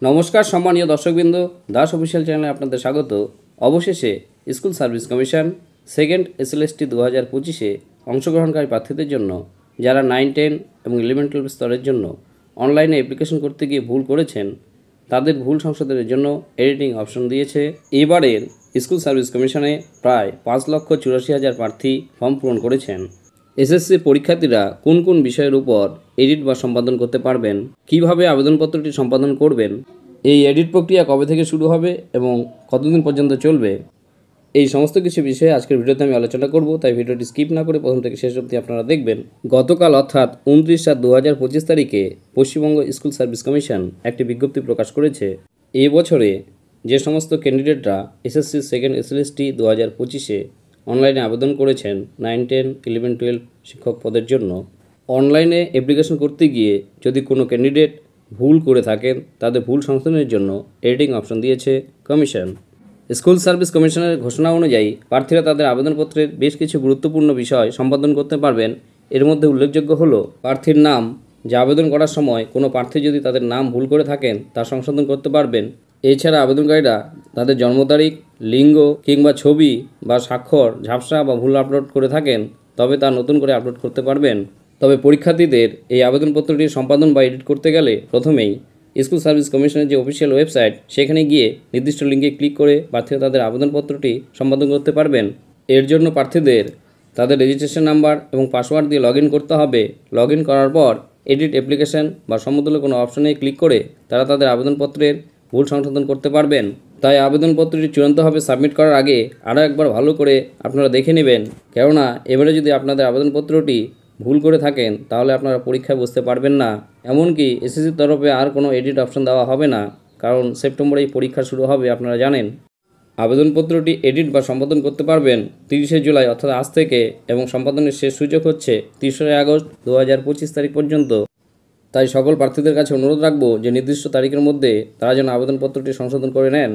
নমস্কার সম্মানীয় দর্শকবৃন্দ, দাস অফিসিয়াল চ্যানেলে আপনাদের স্বাগত। অবশেষে school service commission second SLST 2025-এ অংশগ্রহণকারী প্রার্থীদের জন্য যারা 9, 10 এবং 11, 12 স্তরের জন্য অনলাইনে অ্যাপ্লিকেশন করতে গিয়ে ভুল করেছেন তাদের ভুল সংশোধনের জন্য এডিটিং অপশন দিয়েছে। এবারের স্কুল সার্ভিস কমিশনে প্রায় 5,84,000 প্রার্থী ফর্ম পূরণ করেছেন। এসএসসি পরীক্ষার্থীরা কোন কোন বিষয়ের উপর এডিট বা সম্পাদন করতে পারবেন, কিভাবে আবেদনপত্রটি সম্পাদন করবেন, এই এডিট প্রক্রিয়া কবে থেকে শুরু হবে এবং কতদিন পর্যন্ত চলবে, এই সমস্ত কিছু বিষয়ে আজকের ভিডিওতে আমি আলোচনা করব। তাই ভিডিওটি স্কিপ না করে প্রথম থেকে শেষ অবধি আপনারা দেখবেন। গতকাল অর্থাৎ 29/7/2025 তারিখে পশ্চিমবঙ্গ স্কুল সার্ভিস কমিশন একটি বিজ্ঞপ্তি প্রকাশ করেছে। এই বছরে যে সমস্ত ক্যান্ডিডেটরা এসএসসি সেকেন্ড এসএলএসটি 2025-এ অনলাইনে আবেদন করেছেন 9, 10, 11, 12 শিক্ষক পদের জন্য, অনলাইনে অ্যাপ্লিকেশন করতে গিয়ে যদি কোনো ক্যান্ডিডেট ভুল করে থাকেন তাদের ভুল সংশোধনের জন্য এডিটিং অপশন দিয়েছে কমিশন। স্কুল সার্ভিস কমিশনের ঘোষণা অনুযায়ী প্রার্থীরা তাদের আবেদনপত্রের বেশ কিছু গুরুত্বপূর্ণ বিষয় সম্পাদন করতে পারবেন। এর মধ্যে উল্লেখযোগ্য হলো প্রার্থীর নাম, যা আবেদন করার সময় কোনো প্রার্থী যদি তাদের নাম ভুল করে থাকেন তা সংশোধন করতে পারবেন। এছাড়া আবেদনকারীরা তাদের জন্ম তারিখ, লিঙ্গ কিংবা ছবি বা স্বাক্ষর ঝাপসা বা ভুল আপলোড করে থাকেন তবে তা নতুন করে আপলোড করতে পারবেন। তবে পরীক্ষার্থীদের এই আবেদনপত্রটি সম্পাদন বা এডিট করতে গেলে প্রথমেই স্কুল সার্ভিস কমিশনের যে অফিসিয়াল ওয়েবসাইট সেখানে গিয়ে নির্দিষ্ট লিঙ্কে ক্লিক করে প্রার্থীরা তাদের আবেদনপত্রটি সম্পাদন করতে পারবেন। এর জন্য প্রার্থীদের তাদের রেজিস্ট্রেশন নাম্বার এবং পাসওয়ার্ড দিয়ে লগ ইন করতে হবে। লগ ইন করার পর এডিট অ্যাপ্লিকেশন বা সমতুল্য কোনো অপশনে ক্লিক করে তারা তাদের আবেদনপত্রের ভুল সংশোধন করতে পারবেন। তাই আবেদনপত্রটি চূড়ান্তভাবে সাবমিট করার আগে আরও একবার ভালো করে আপনারা দেখে নেবেন, কেননা এবারে যদি আপনাদের আবেদনপত্রটি ভুল করে থাকেন তাহলে আপনারা পরীক্ষায় বসতে পারবেন না। এমনকি এসএসসির তরফে আর কোনো এডিট অপশন দেওয়া হবে না, কারণ সেপ্টেম্বরেই পরীক্ষা শুরু হবে আপনারা জানেন। আবেদনপত্রটি এডিট বা সম্পাদন করতে পারবেন 30শে জুলাই অর্থাৎ আজ থেকে, এবং সম্পাদনের শেষ সুযোগ হচ্ছে 3রা আগস্ট 2025 তারিখ পর্যন্ত। তাই সকল প্রার্থীদের কাছে অনুরোধ রাখবো যে নির্দিষ্ট তারিখের মধ্যে তারা যেন আবেদনপত্রটি সংশোধন করে নেন।